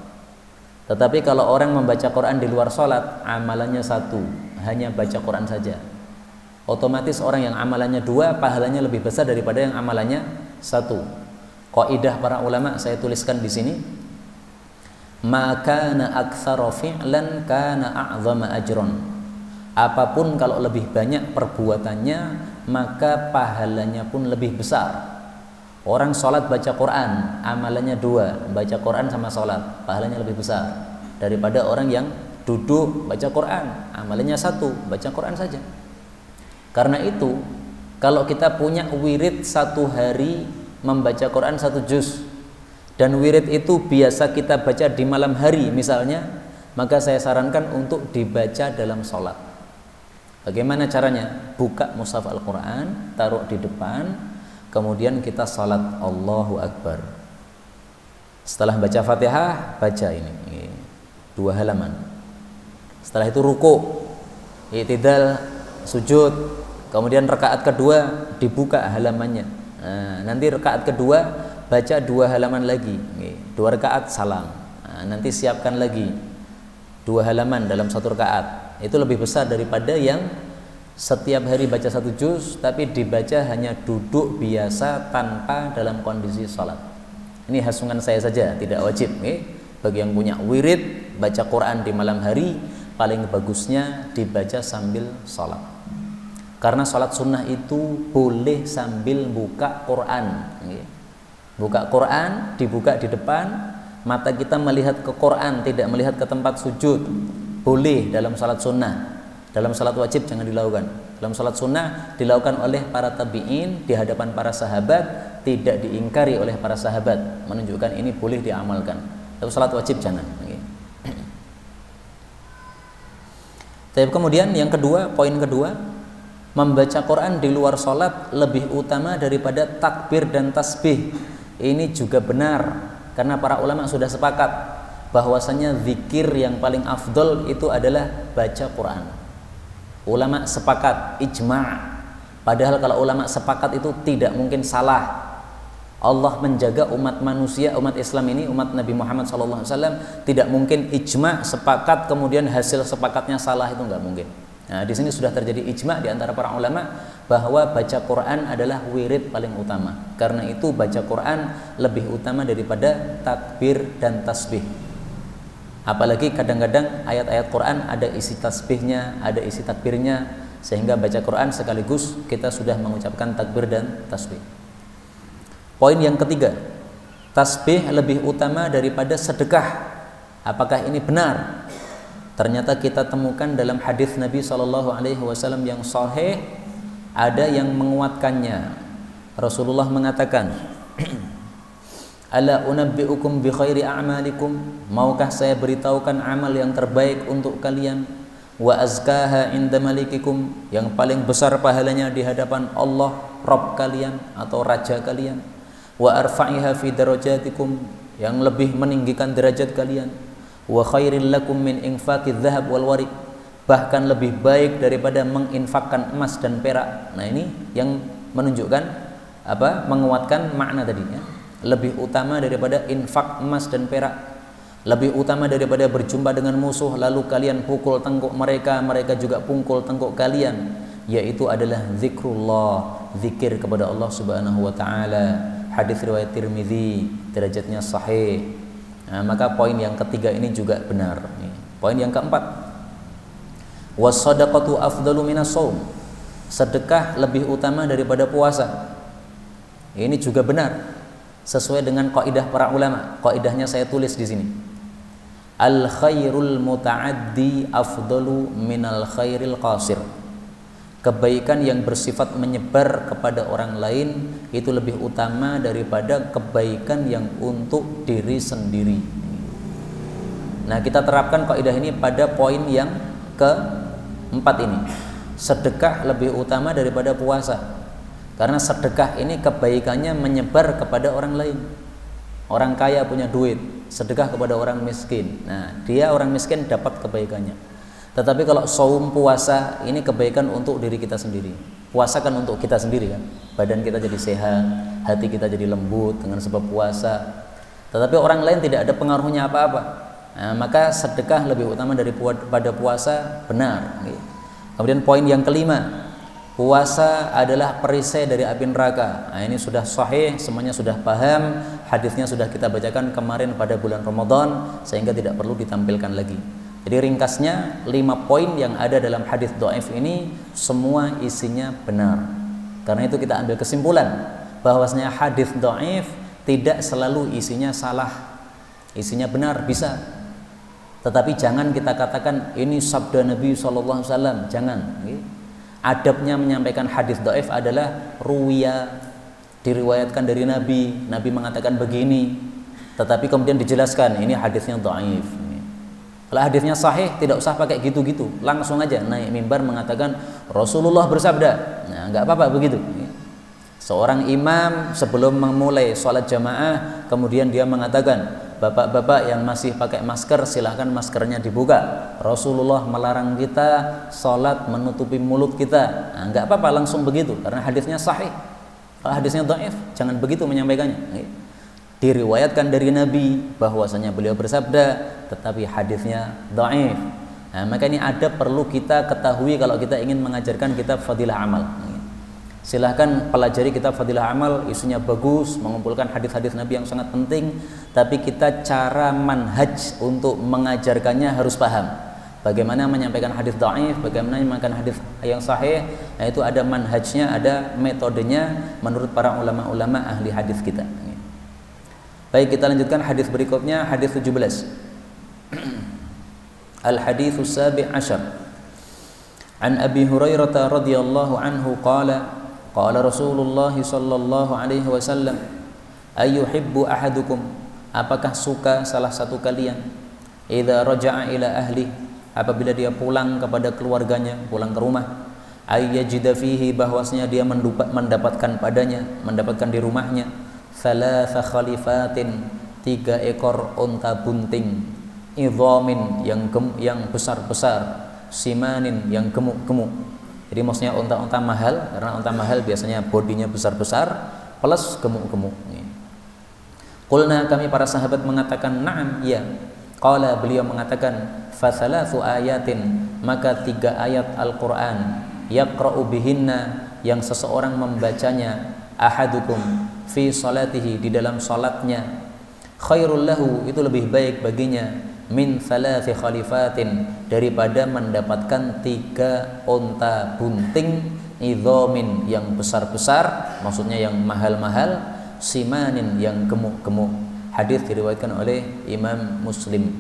Tetapi kalau orang membaca Quran di luar sholat, amalannya satu, hanya baca Quran saja. Otomatis orang yang amalannya dua, pahalanya lebih besar daripada yang amalannya satu. Qaidah para ulama saya tuliskan di sini. Maka na aktsara fi'lan kana a'zama ajron. Apapun kalau lebih banyak perbuatannya, maka pahalanya pun lebih besar. Orang sholat baca Quran, amalannya dua, baca Quran sama sholat, pahalanya lebih besar daripada orang yang duduk baca Quran, amalannya satu, baca Quran saja. Karena itu, kalau kita punya wirid satu hari membaca Quran satu juz, dan wirid itu biasa kita baca di malam hari misalnya, maka saya sarankan untuk dibaca dalam sholat. Bagaimana caranya? Buka mushaf Al-Quran, taruh di depan, kemudian kita sholat Allahu Akbar. Setelah baca Fatihah, baca ini 2 halaman. Setelah itu ruku, i'tidal, sujud, kemudian rakaat kedua dibuka halamannya. Nah, nanti rakaat kedua baca 2 halaman lagi, 2 rakaat salam. Nah, nanti siapkan lagi 2 halaman dalam 1 rakaat. Itu lebih besar daripada yang setiap hari baca 1 juz tapi dibaca hanya duduk biasa tanpa dalam kondisi sholat. Ini hasungan saya saja, tidak wajib. Bagi yang punya wirid baca Quran di malam hari, paling bagusnya dibaca sambil sholat. Karena sholat sunnah itu boleh sambil buka Quran. Buka Quran, dibuka di depan, mata kita melihat ke Quran, tidak melihat ke tempat sujud. Boleh dalam salat sunnah. Dalam salat wajib jangan dilakukan. Dalam salat sunnah dilakukan oleh para tabi'in di hadapan para sahabat, tidak diingkari oleh para sahabat, menunjukkan ini boleh diamalkan. Dalam salat wajib jangan. Tapi kemudian yang kedua, poin kedua, membaca Quran di luar salat lebih utama daripada takbir dan tasbih. Ini juga benar, karena para ulama sudah sepakat bahwasanya zikir yang paling afdol itu adalah baca Quran. Ulama sepakat, ijma'. Padahal kalau ulama sepakat itu tidak mungkin salah. Allah menjaga umat manusia, umat Islam ini, umat Nabi Muhammad SAW, tidak mungkin ijma' sepakat kemudian hasil sepakatnya salah, itu nggak mungkin. Nah, di sini sudah terjadi ijma' di antara para ulama bahwa baca Quran adalah wirid paling utama. Karena itu baca Quran lebih utama daripada takbir dan tasbih. Apalagi kadang-kadang ayat-ayat Quran ada isi tasbihnya, ada isi takbirnya, sehingga baca Quran sekaligus kita sudah mengucapkan takbir dan tasbih. Poin yang ketiga, tasbih lebih utama daripada sedekah. Apakah ini benar? Ternyata kita temukan dalam hadis Nabi SAW yang sahih ada yang menguatkannya. Rasulullah mengatakan, ala unabbi'ukum bi khairi a'malikum, maukah saya beritahukan amal yang terbaik untuk kalian, wa azkaha inda malikikum, yang paling besar pahalanya di hadapan Allah Rabb kalian atau raja kalian, wa arfa'iha fi darajatikum, yang lebih meninggikan derajat kalian, wa khairil lakum min infaqidz dzahab wal warik, bahkan lebih baik daripada menginfakkan emas dan perak. Nah, ini yang menunjukkan menguatkan makna tadi ya. Lebih utama daripada infak emas dan perak, lebih utama daripada berjumpa dengan musuh lalu kalian pukul tengkuk mereka, mereka juga pukul tengkuk kalian, yaitu adalah zikrullah, zikir kepada Allah Subhanahu wa taala. Hadis riwayat Tirmizi, derajatnya sahih. Nah, maka poin yang ketiga ini juga benar. Poin yang keempat, was-shadaqatu afdalu minas shaum, sedekah lebih utama daripada puasa. Ini juga benar sesuai dengan kaidah para ulama. Kaidahnya saya tulis di sini. Al khairul muta'addi afdalu minal khairil qasir. Kebaikan yang bersifat menyebar kepada orang lain itu lebih utama daripada kebaikan yang untuk diri sendiri. Nah, kita terapkan kaidah ini pada poin yang keempat ini. Sedekah lebih utama daripada puasa. Karena sedekah ini kebaikannya menyebar kepada orang lain. Orang kaya punya duit, sedekah kepada orang miskin. Nah, dia orang miskin dapat kebaikannya. Tetapi kalau saum, puasa, ini kebaikan untuk diri kita sendiri. Puasa kan untuk kita sendiri kan. Badan kita jadi sehat, hati kita jadi lembut dengan sebab puasa. Tetapi orang lain tidak ada pengaruhnya apa-apa. Nah, maka sedekah lebih utama daripada puasa, benar. Kemudian poin yang kelima, puasa adalah perisai dari api neraka. Nah, ini sudah sahih, semuanya sudah paham. Hadisnya sudah kita bacakan kemarin pada bulan Ramadan, sehingga tidak perlu ditampilkan lagi. Jadi ringkasnya 5 poin yang ada dalam hadis dhaif ini semua isinya benar. Karena itu kita ambil kesimpulan bahwasanya hadis dhaif tidak selalu isinya salah. Isinya benar bisa. Tetapi jangan kita katakan ini sabda Nabi SAW, jangan. Adabnya menyampaikan hadis dhaif adalah ruwiya, diriwayatkan dari Nabi, Nabi mengatakan begini, tetapi kemudian dijelaskan ini hadisnya dhaif. Kalau hadisnya sahih tidak usah pakai gitu-gitu, langsung aja naik mimbar mengatakan Rasulullah bersabda. Nah, nggak apa-apa begitu. Seorang imam sebelum memulai sholat jamaah kemudian dia mengatakan, bapak-bapak yang masih pakai masker silahkan maskernya dibuka. Rasulullah melarang kita sholat menutupi mulut kita. Nah, nggak apa-apa langsung begitu karena hadisnya sahih. Kalau hadisnya dhaif jangan begitu menyampaikannya. Diriwayatkan dari Nabi bahwasanya beliau bersabda, tetapi hadisnya dhaif. Nah, maka ini ada perlu kita ketahui kalau kita ingin mengajarkan kitab Fadilah Amal. Silahkan pelajari kitab Fadilah Amal, isinya bagus, mengumpulkan hadis-hadis Nabi yang sangat penting, tapi kita cara manhaj untuk mengajarkannya harus paham. Bagaimana menyampaikan hadis dhaif, bagaimana menyampaikan hadis yang sahih. Nah, itu ada manhajnya, ada metodenya menurut para ulama-ulama ahli hadis kita. Baik, kita lanjutkan hadis berikutnya, hadis 17. Al-haditsus sabi' asyar. An Abi Hurairah radhiyallahu anhu qala qala Rasulullah sallallahu alaihi wasallam, ayyuhibbu ahadukum, apakah suka salah satu kalian, idza raja'a ila ahli, apabila dia pulang kepada keluarganya, pulang ke rumah, ayyajida fihi, bahwasanya dia mendapatkan padanya, mendapatkan di rumahnya, thalatha khalifatin, 3 ekor unta bunting, idhamin yang besar-besar, simanin yang gemuk-gemuk. Jadi maksudnya unta-unta mahal, karena unta mahal biasanya bodinya besar-besar plus gemuk-gemuk. Qulna, kami para sahabat mengatakan na'am, ya. Qala, beliau mengatakan fathalathu ayatin, maka 3 ayat Al-Qur'an, yaqra'u bihinna, yang seseorang membacanya, ahadukum fi salatihi, di dalam salatnya, khairul lahu, itu lebih baik baginya, min thalathi khalifatin, daripada mendapatkan 3 unta bunting, idhamin yang besar-besar, maksudnya yang mahal-mahal, simanin yang gemuk-gemuk. Hadis diriwayatkan oleh Imam Muslim.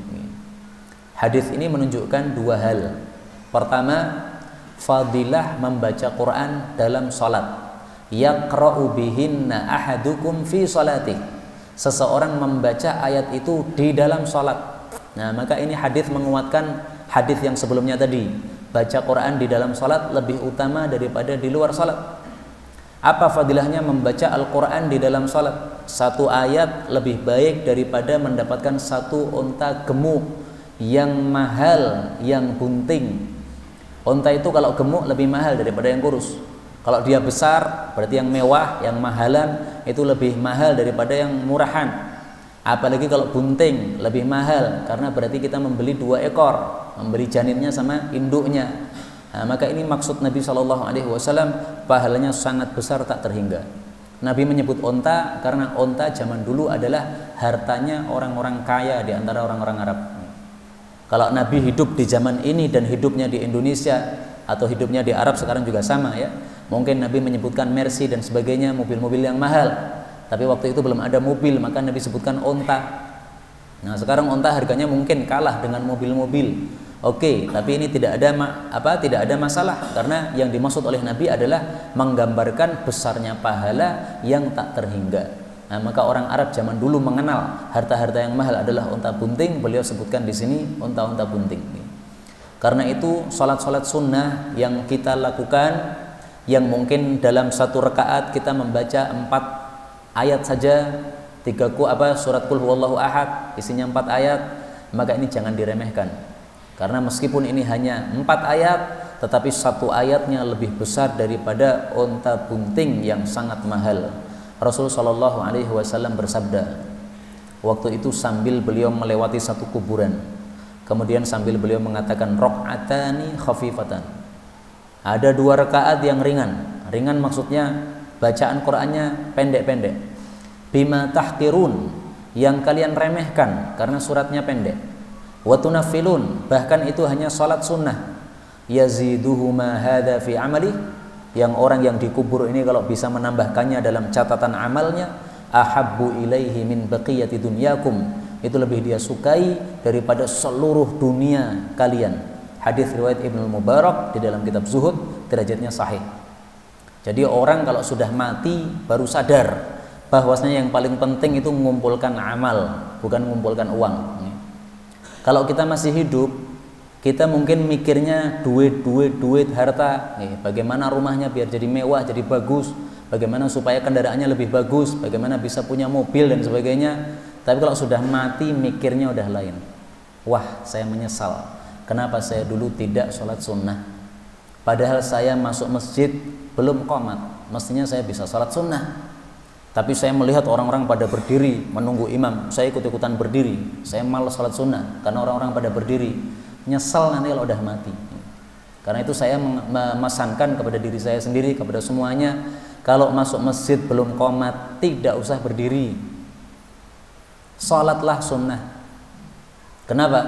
Hadis ini menunjukkan dua hal. Pertama, fadilah membaca Quran dalam salat. Yaqra'u bihinna ahadukum fi salati. Seseorang membaca ayat itu di dalam salat. Nah, maka ini hadis menguatkan hadis yang sebelumnya tadi. Baca Quran di dalam salat lebih utama daripada di luar salat. Apa fadilahnya membaca Al-Quran di dalam salat? Satu ayat lebih baik daripada mendapatkan satu unta gemuk yang mahal, yang bunting. Unta itu kalau gemuk lebih mahal daripada yang kurus. Kalau dia besar berarti yang mewah, yang mahalan itu lebih mahal daripada yang murahan. Apalagi kalau bunting lebih mahal, karena berarti kita membeli 2 ekor, membeli janinnya sama induknya. Nah, maka ini maksud Nabi SAW, pahalanya sangat besar tak terhingga. Nabi menyebut onta karena onta zaman dulu adalah hartanya orang-orang kaya di antara orang-orang Arab. Kalau Nabi hidup di zaman ini dan hidupnya di Indonesia atau hidupnya di Arab sekarang juga sama ya. Mungkin Nabi menyebutkan Mercy dan sebagainya, mobil-mobil yang mahal. Tapi waktu itu belum ada mobil, maka Nabi sebutkan onta. Nah, sekarang onta harganya mungkin kalah dengan mobil-mobil. Oke, tapi ini tidak ada masalah, karena yang dimaksud oleh Nabi adalah menggambarkan besarnya pahala yang tak terhingga. Nah, maka orang Arab zaman dulu mengenal harta-harta yang mahal adalah unta bunting. Beliau sebutkan di sini unta-unta bunting. Karena itu salat-salat sunnah yang kita lakukan, yang mungkin dalam satu rakaat kita membaca 4 ayat saja, surat Qul Huwallahu Ahad isinya 4 ayat, maka ini jangan diremehkan. Karena meskipun ini hanya 4 ayat, tetapi satu ayatnya lebih besar daripada unta bunting yang sangat mahal. Rasulullah SAW bersabda, waktu itu sambil beliau melewati satu kuburan, kemudian sambil beliau mengatakan raq'atani khafifatan. Ada 2 rakaat yang ringan. Ringan maksudnya bacaan Qur'annya pendek-pendek. Bima tahqirun, yang kalian remehkan karena suratnya pendek. Wa tunaffilun, bahkan itu hanya salat sunnah. Yaziduhuma hadza fi amali, yang orang yang dikubur ini kalau bisa menambahkannya dalam catatan amalnya, ahabbu ilaihi min baqiyati dunyakum, itu lebih dia sukai daripada seluruh dunia kalian. Hadis riwayat Ibnu Mubarak di dalam kitab Zuhud, derajatnya sahih. Jadi orang kalau sudah mati baru sadar bahwasanya yang paling penting itu mengumpulkan amal, bukan mengumpulkan uang. Kalau kita masih hidup, kita mungkin mikirnya duit, harta. Bagaimana rumahnya biar jadi mewah, jadi bagus. Bagaimana supaya kendaraannya lebih bagus. Bagaimana bisa punya mobil dan sebagainya. Tapi kalau sudah mati, mikirnya udah lain. Wah, saya menyesal. Kenapa saya dulu tidak sholat sunnah? Padahal saya masuk masjid belum qomat. Mestinya saya bisa sholat sunnah. Tapi saya melihat orang-orang pada berdiri menunggu imam, saya ikut-ikutan berdiri. Saya malas sholat sunnah karena orang-orang pada berdiri. Nyesal nanti kalau udah mati. Karena itu saya memesankan kepada diri saya sendiri, kepada semuanya, kalau masuk masjid belum qomat, tidak usah berdiri. Sholatlah sunnah. Kenapa?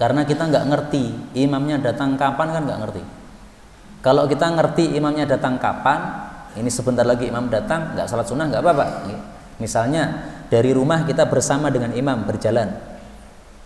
Karena kita nggak ngerti imamnya datang kapan, kan nggak ngerti. Kalau kita ngerti imamnya datang kapan, ini sebentar lagi imam datang, nggak salat sunnah nggak apa-apa. Misalnya dari rumah kita bersama dengan imam berjalan,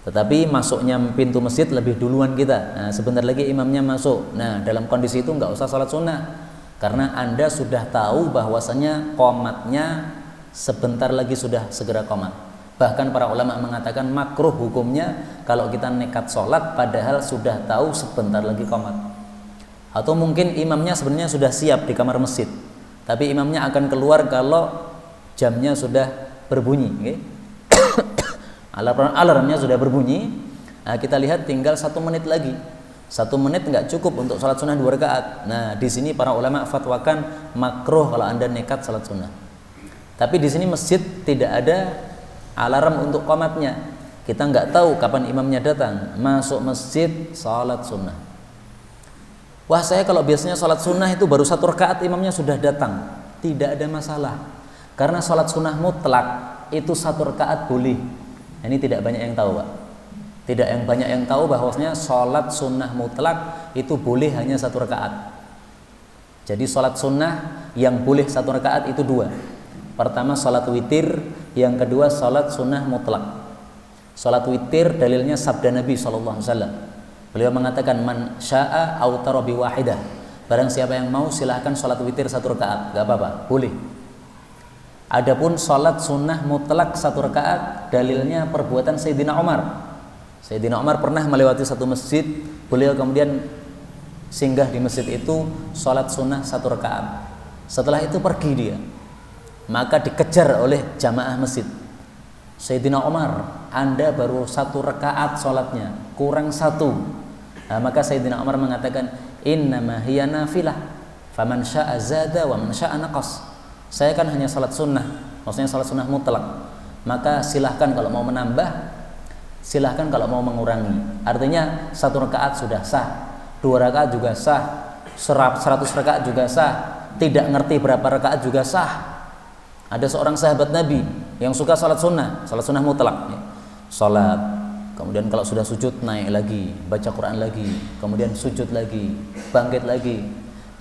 tetapi masuknya pintu masjid lebih duluan kita. Nah, sebentar lagi imamnya masuk. Nah, dalam kondisi itu nggak usah salat sunnah, karena Anda sudah tahu bahwasanya qomatnya sebentar lagi sudah segera qomat. Bahkan para ulama mengatakan makruh hukumnya kalau kita nekat sholat padahal sudah tahu sebentar lagi qomat. Atau mungkin imamnya sebenarnya sudah siap di kamar masjid, tapi imamnya akan keluar kalau jamnya sudah berbunyi. Okay? Alarmnya sudah berbunyi. Nah, kita lihat tinggal 1 menit lagi. 1 menit nggak cukup untuk sholat sunnah 2 rakaat. Nah, di sini para ulama fatwakan makruh kalau Anda nekat sholat sunnah. Tapi di sini masjid tidak ada alarm untuk qomatnya. Kita nggak tahu kapan imamnya datang. Masuk masjid sholat sunnah. Wah, saya kalau biasanya sholat sunnah itu baru 1 rakaat imamnya sudah datang. Tidak ada masalah. Karena sholat sunnah mutlak itu 1 rakaat boleh. Ini tidak banyak yang tahu, Pak. Tidak yang banyak yang tahu bahwasanya sholat sunnah mutlak itu boleh hanya 1 rakaat. Jadi sholat sunnah yang boleh 1 rakaat itu 2. Pertama salat witir, yang kedua salat sunnah mutlak. Salat witir dalilnya sabda Nabi SAW. Beliau mengatakan man syaa autara bi wahidah. Barang siapa yang mau silahkan salat witir 1 rakaat, enggak apa-apa, boleh. Adapun salat sunnah mutlak 1 rakaat, dalilnya perbuatan Sayyidina Umar. Sayyidina Umar pernah melewati satu masjid, beliau kemudian singgah di masjid itu, salat sunnah 1 rakaat. Setelah itu pergi dia, maka dikejar oleh jamaah masjid. Sayyidina Umar, Anda baru 1 rakaat salatnya, kurang 1. Nah, maka Sayyidina Umar mengatakan, innama hiya nafilah, faman syaa zada wa man syaa naqas. Saya kan hanya salat sunnah, maksudnya salat sunnah mutlak. Maka silahkan kalau mau menambah, silahkan kalau mau mengurangi. Artinya 1 rakaat sudah sah, 2 rakaat juga sah, 100 rakaat juga sah, tidak ngerti berapa rakaat juga sah. Ada seorang sahabat Nabi yang suka salat sunnah mutlak, salat, kemudian kalau sudah sujud naik lagi, baca Quran lagi, kemudian sujud lagi, bangkit lagi,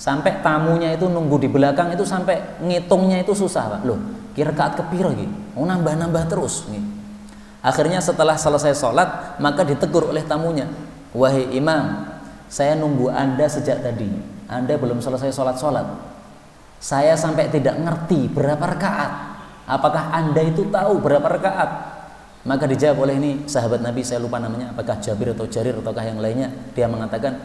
sampai tamunya itu nunggu di belakang itu sampai ngitungnya itu susah, Pak. Loh, kira rakaat kepiro iki? Mau nambah-nambah terus. Akhirnya setelah selesai salat, maka ditegur oleh tamunya, wahai imam, saya nunggu Anda sejak tadi, Anda belum selesai salat. Saya sampai tidak ngerti berapa rakaat. Apakah Anda itu tahu berapa rakaat? Maka dijawab oleh ini sahabat Nabi, saya lupa namanya, apakah Jabir atau Jarir ataukah yang lainnya. Dia mengatakan,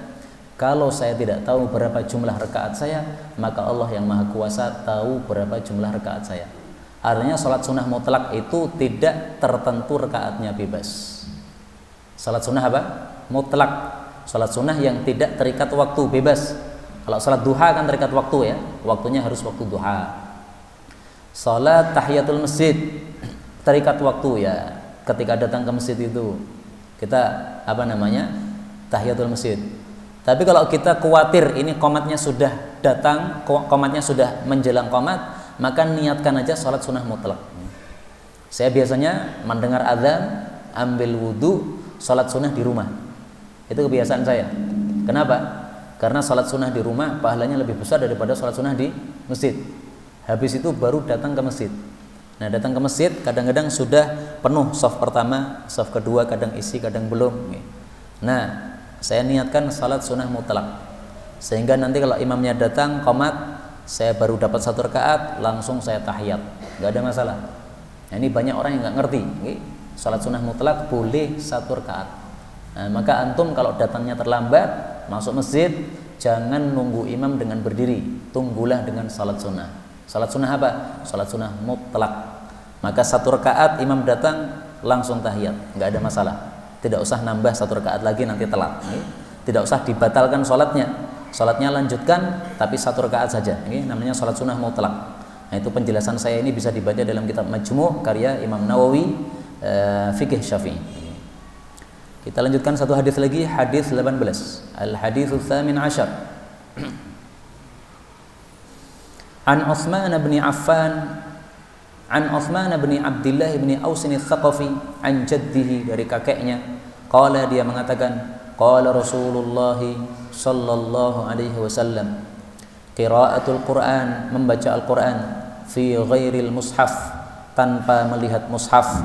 kalau saya tidak tahu berapa jumlah rakaat saya, maka Allah yang Maha Kuasa tahu berapa jumlah rakaat saya. Artinya salat sunnah mutlak itu tidak tertentu rakaatnya, bebas. Salat sunnah apa? Mutlak. Salat sunnah yang tidak terikat waktu, bebas. Kalau salat duha kan terikat waktu ya, waktunya harus waktu duha. Salat tahiyatul masjid terikat waktu ya, ketika datang ke masjid itu kita tahiyatul masjid. Tapi kalau kita khawatir ini qomatnya sudah datang, qomatnya sudah menjelang qomat, maka niatkan aja salat sunnah mutlak. Saya biasanya mendengar azan, ambil wudhu, salat sunnah di rumah. Itu kebiasaan saya. Kenapa? Karena salat sunnah di rumah pahalanya lebih besar daripada salat sunnah di masjid. Habis itu baru datang ke masjid. Nah, datang ke masjid kadang-kadang sudah penuh shaf pertama, shaf kedua kadang isi, kadang belum. Nah, saya niatkan salat sunnah mutlak, sehingga nanti kalau imamnya datang qomat, saya baru dapat 1 rakaat, langsung saya tahiyat, nggak ada masalah. Nah, ini banyak orang yang nggak ngerti. Salat sunnah mutlak boleh 1 rakaat. Nah, maka antum kalau datangnya terlambat masuk masjid, jangan nunggu imam dengan berdiri, tunggulah dengan salat sunnah. Salat sunnah apa? Salat sunnah mutlak. Maka 1 rakaat imam datang langsung tahiyat, nggak ada masalah. Tidak usah nambah 1 rakaat lagi nanti telat. Tidak usah dibatalkan salatnya. Salatnya lanjutkan tapi 1 rakaat saja. Ini namanya salat sunnah mutlak. Nah, itu penjelasan saya ini bisa dibaca dalam kitab Majmu' karya Imam Nawawi, Fiqh Syafi'i. Kita lanjutkan satu hadis lagi, hadis 18. Al-haditsul tsamin asyar. An Utsman bin Affan, an Utsman bin Abdullah bin Aus al-Thaqafi, an jaddihi, dari kakeknya. Qala, dia mengatakan, qala Rasulullah sallallahu alaihi wasallam, qiraatul Quran, membaca Al-Quran, fi ghairil mushaf, tanpa melihat mushaf,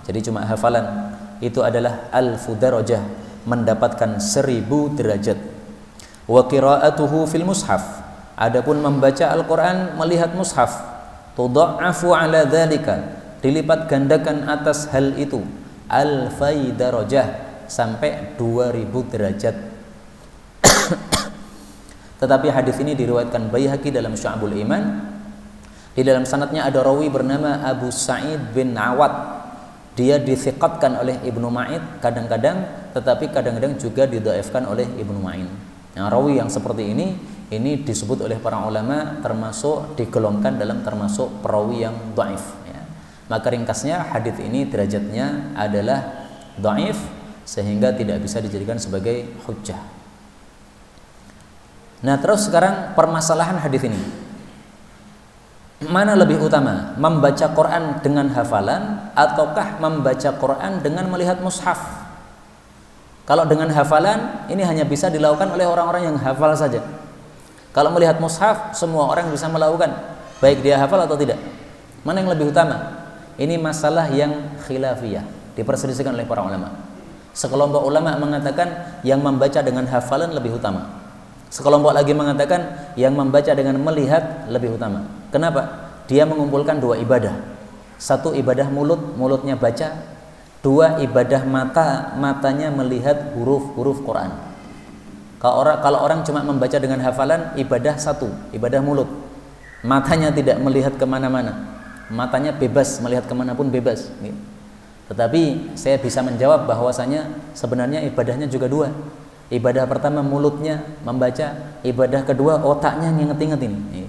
jadi cuma hafalan, itu adalah alfu darajah, mendapatkan 1000 derajat. Wa qiraatuhu fil mushaf, adapun membaca Al-Quran melihat mushaf, tudha'afu ala dzalika, dilipat gandakan atas hal itu, alfai darajah, sampai 2000 derajat. Tetapi hadis ini diriwayatkan Baihaqi dalam Syu'abul Iman. Di dalam sanadnya ada rawi bernama Abu Sa'id bin Awad. Dia dithiqatkan oleh Ibnu Ma'in kadang-kadang, tetapi kadang-kadang juga didhaifkan oleh Ibnu Ma'in. Nah, rawi yang seperti ini disebut oleh para ulama termasuk digolongkan dalam termasuk perawi yang dhaif ya. Maka ringkasnya hadis ini derajatnya adalah dhaif, sehingga tidak bisa dijadikan sebagai hujjah. Nah, terus sekarang permasalahan hadis ini, mana lebih utama, membaca Quran dengan hafalan ataukah membaca Quran dengan melihat mushaf? Kalau dengan hafalan, ini hanya bisa dilakukan oleh orang-orang yang hafal saja. Kalau melihat mushaf, semua orang bisa melakukan, baik dia hafal atau tidak. Mana yang lebih utama? Ini masalah yang khilafiyah, diperselisihkan oleh para ulama. Sekelompok ulama mengatakan yang membaca dengan hafalan lebih utama. Sekelompok lagi mengatakan yang membaca dengan melihat lebih utama. Kenapa? Dia mengumpulkan dua ibadah. Satu ibadah mulut, mulutnya baca. Dua ibadah mata, matanya melihat huruf-huruf Quran. Kalau orang cuma membaca dengan hafalan, ibadah satu, ibadah mulut. Matanya tidak melihat kemana-mana. Matanya bebas, melihat kemanapun bebas. Tetapi saya bisa menjawab bahwasanya sebenarnya ibadahnya juga dua. Ibadah pertama mulutnya membaca, ibadah kedua otaknya nginget-inget ini.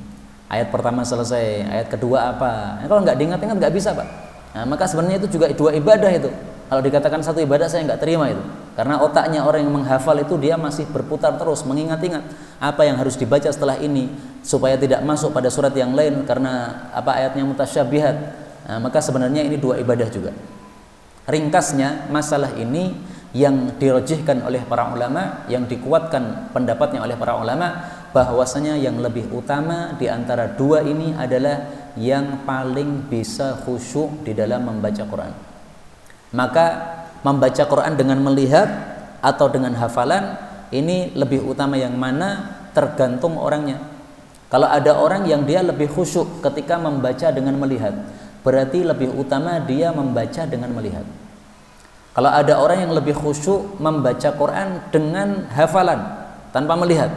Ayat pertama selesai, ayat kedua apa? Kalau nggak diingat-ingat nggak bisa, Pak. Nah, maka sebenarnya itu juga dua ibadah itu. Kalau dikatakan satu ibadah saya nggak terima itu. Karena otaknya orang yang menghafal itu dia masih berputar terus mengingat-ingat apa yang harus dibaca setelah ini supaya tidak masuk pada surat yang lain karena apa ayatnya mutasyabihat. Nah, maka sebenarnya ini dua ibadah juga. Ringkasnya masalah ini yang dirajihkan oleh para ulama, yang dikuatkan pendapatnya oleh para ulama bahwasanya yang lebih utama di antara dua ini adalah yang paling bisa khusyuk di dalam membaca Quran. Maka membaca Quran dengan melihat atau dengan hafalan ini lebih utama yang mana tergantung orangnya. Kalau ada orang yang dia lebih khusyuk ketika membaca dengan melihat, berarti lebih utama dia membaca dengan melihat. Kalau ada orang yang lebih khusyuk membaca Quran dengan hafalan tanpa melihat,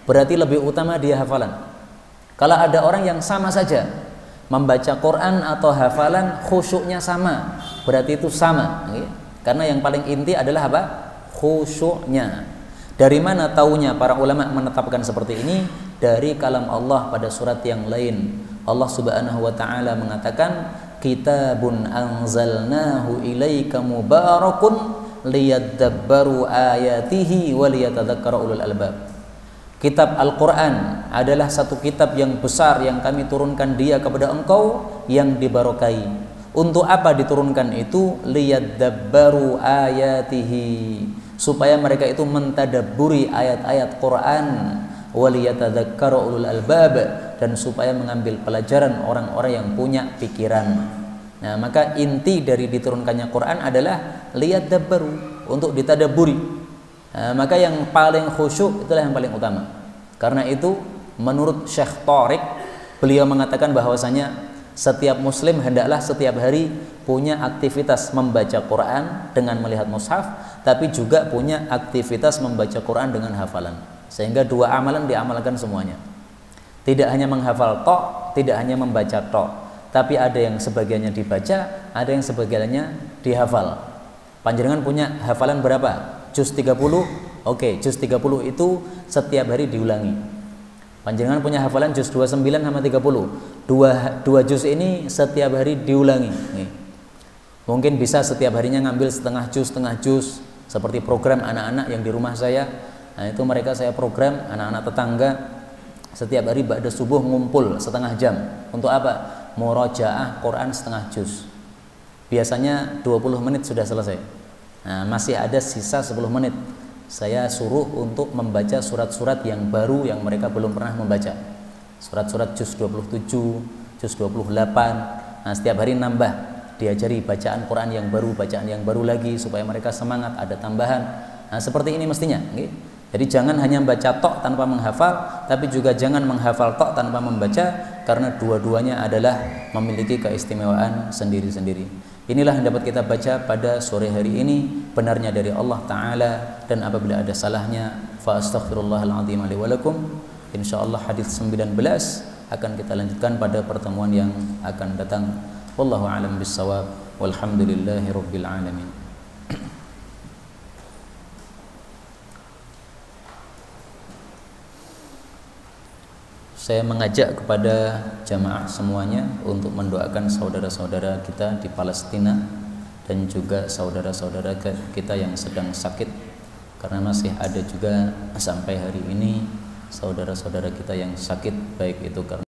berarti lebih utama dia hafalan. Kalau ada orang yang sama saja membaca Quran atau hafalan khusyuknya sama, berarti itu sama. Karena yang paling inti adalah apa? Khusyuknya. Dari mana taunya para ulama menetapkan seperti ini? Dari kalam Allah pada surat yang lain. Allah Subhanahu wa taala mengatakan, "Kitabun anzalnahu ilaika mubarakun liyadabbaru ayatihi wa liyatadzakkara ulul albab." Kitab Al-Quran adalah satu kitab yang besar yang kami turunkan dia kepada engkau yang dibarokai. Untuk apa diturunkan itu? Liyadabbaru ayatihi, supaya mereka itu mentadabburi ayat-ayat Quran, waliyatadzakkara ulul albab, dan supaya mengambil pelajaran orang-orang yang punya pikiran. Nah, maka inti dari diturunkannya Quran adalah liyadabbaru, untuk ditadabburi. Nah, maka yang paling khusyuk itulah yang paling utama. Karena itu menurut Syekh Thariq, beliau mengatakan bahwasanya setiap muslim hendaklah setiap hari punya aktivitas membaca Quran dengan melihat mushaf, tapi juga punya aktivitas membaca Quran dengan hafalan. Sehingga dua amalan diamalkan semuanya. Tidak hanya menghafal tok, tidak hanya membaca tok, tapi ada yang sebagiannya dibaca, ada yang sebagiannya dihafal. Panjenengan punya hafalan berapa? Juz 30, oke, juz 30 itu setiap hari diulangi. Panjenengan punya hafalan juz 29 sama 30. Dua juz ini setiap hari diulangi. Nih. Mungkin bisa setiap harinya ngambil setengah juz, seperti program anak-anak yang di rumah saya. Nah, itu mereka saya program anak-anak tetangga setiap hari ba'da subuh ngumpul setengah jam. Untuk apa? Murojaah Quran setengah juz. Biasanya 20 menit sudah selesai. Nah, masih ada sisa 10 menit. Saya suruh untuk membaca surat-surat yang baru yang mereka belum pernah membaca. Surat-surat juz 27, juz 28. Nah, setiap hari nambah, diajari bacaan Quran yang baru, bacaan yang baru lagi supaya mereka semangat, ada tambahan. Nah, seperti ini mestinya. Jadi jangan hanya membaca tok tanpa menghafal, tapi juga jangan menghafal tok tanpa membaca, karena dua-duanya adalah memiliki keistimewaan sendiri-sendiri. Inilah yang dapat kita baca pada sore hari ini, benarnya dari Allah Ta'ala, dan apabila ada salahnya fa astaghfirullahaladzim li wa lakum. Insyaallah hadis 19 akan kita lanjutkan pada pertemuan yang akan datang. Wallahu a'lam bissawab, walhamdulillahi rabbil alamin. Saya mengajak kepada jamaah semuanya untuk mendoakan saudara-saudara kita di Palestina dan juga saudara-saudara kita yang sedang sakit, karena masih ada juga sampai hari ini saudara-saudara kita yang sakit, baik itu karena